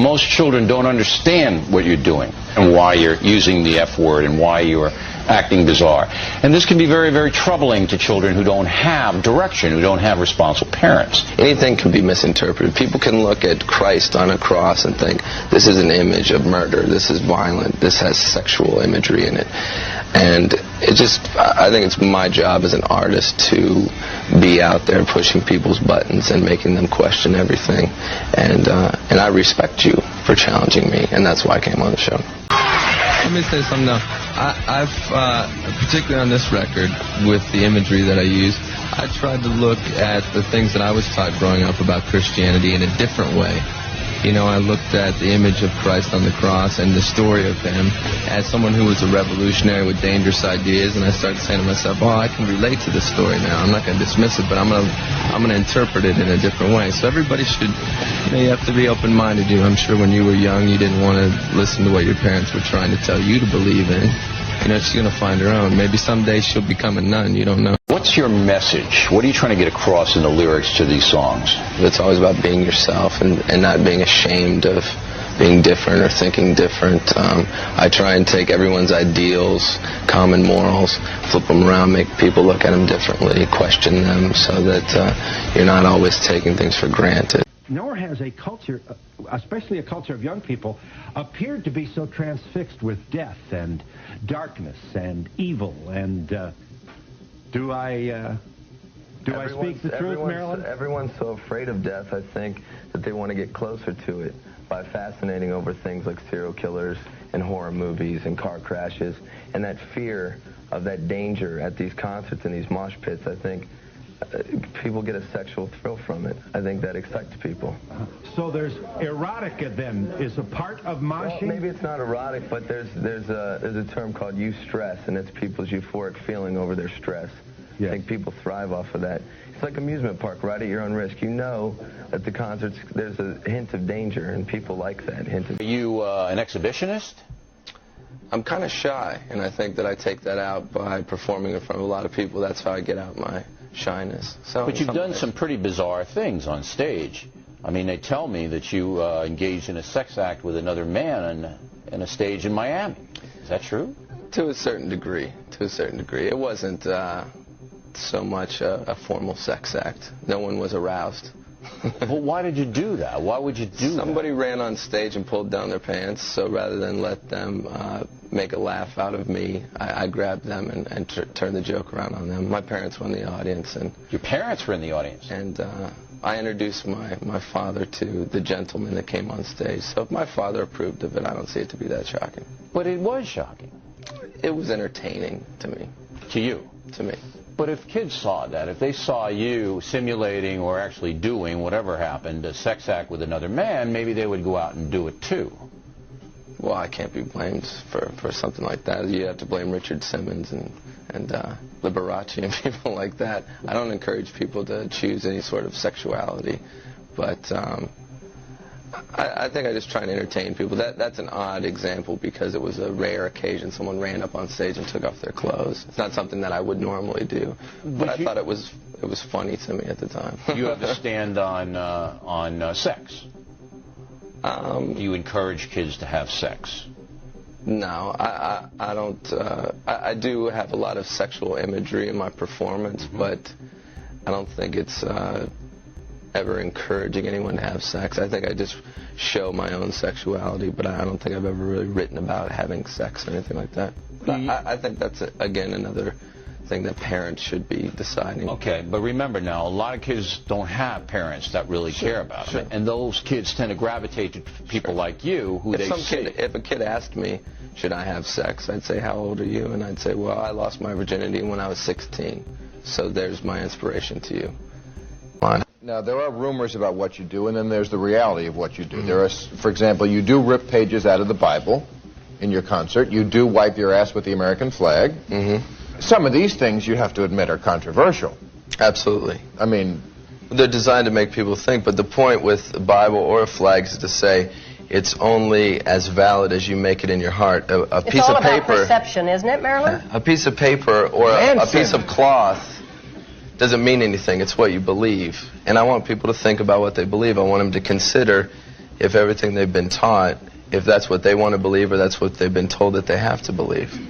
most children don't understand what you're doing and why you're using the F word and why you're acting bizarre. And this can be very, very troubling to children who don't have direction, who don't have responsible parents. Anything can be misinterpreted. People can look at Christ on a cross and think, this is an image of murder, this is violent, this has sexual imagery in it. And I think it's my job as an artist to be out there pushing people's buttons and making them question everything. And I respect you for challenging me, and that's why I came on the show. Let me say something now. I've particularly on this record, with the imagery that I use, I tried to look at the things that I was taught growing up about Christianity in a different way. You know, I looked at the image of Christ on the cross and the story of him as someone who was a revolutionary with dangerous ideas, and I started saying to myself, oh, I can relate to this story now. I'm not going to dismiss it, but I'm going to interpret it in a different way. So everybody should, you have to be open-minded. I'm sure when you were young, you didn't want to listen to what your parents were trying to tell you to believe in. She's going to find her own. Maybe someday she'll become a nun. You don't know. What's your message? What are you trying to get across in the lyrics to these songs? It's always about being yourself and not being ashamed of being different or thinking different. I try and take everyone's ideals, common morals, flip them around, make people look at them differently, question them, so that you're not always taking things for granted. Nor has a culture, especially a culture of young people, appeared to be so transfixed with death and darkness and evil. And do I speak the truth, Marilyn? Everyone's so afraid of death, I think, that they want to get closer to it by fascinating over things like serial killers and horror movies and car crashes. And that fear of that danger at these concerts and these mosh pits, I think, people get a sexual thrill from it. I think that excites people. So there's erotica then is a part of moshing? Well, maybe it's not erotic, but there's a term called eustress, and it's people's euphoric feeling over their stress. Yes. I think people thrive off of that. It's like amusement park, right at your own risk. You know at the concerts there's a hint of danger, and people like that hint of. Are you an exhibitionist? I'm kind of shy, and I think that I take that out by performing in front of a lot of people. That's how I get out my shyness. So, but you've done some pretty bizarre things on stage. I mean, they tell me that you engaged in a sex act with another man in a stage in Miami. Is that true? To a certain degree. To a certain degree. It wasn't so much a formal sex act. No one was aroused. Well, why did you do that? Why would you do that? Somebody ran on stage and pulled down their pants, so rather than let them make a laugh out of me, I grabbed them and turned the joke around on them. My parents were in the audience. And your parents were in the audience? And I introduced my father to the gentleman that came on stage. So if my father approved of it, I don't see it to be that shocking. But it was shocking. It was entertaining to me. To you? To me. But if kids saw that, if they saw you simulating or actually doing whatever happened, a sex act with another man, maybe they would go out and do it too. Well, I can't be blamed for something like that. You have to blame Richard Simmons and Liberace and people like that. I don't encourage people to choose any sort of sexuality, but I think I just try and entertain people. That's an odd example because it was a rare occasion. Someone ran up on stage and took off their clothes. It's not something that I would normally do, but I thought it was funny to me at the time. You have to stand on sex. Do you encourage kids to have sex? No, I don't. I do have a lot of sexual imagery in my performance, but I don't think it's ever encouraging anyone to have sex. I think I just show my own sexuality, but I don't think I've ever really written about having sex or anything like that. I think that's, again, another thing that parents should be deciding. Okay, but remember now, a lot of kids don't have parents that really care about them, and those kids tend to gravitate to people like you who they see. If a kid asked me, should I have sex, I'd say, how old are you? And I'd say, well, I lost my virginity when I was 16, so there's my inspiration to you. Now, there are rumors about what you do, and then there's the reality of what you do. There are, for example, you do rip pages out of the Bible in your concert. You do wipe your ass with the American flag. Some of these things, you have to admit, are controversial. Absolutely. I mean, they're designed to make people think, but the point with the Bible or a flag is to say it's only as valid as you make it in your heart. A piece of paper. It's all about perception, isn't it, Marilyn? A piece of paper or a piece of cloth doesn't mean anything. It's what you believe. And I want people to think about what they believe. I want them to consider if everything they've been taught, if that's what they want to believe or that's what they've been told that they have to believe.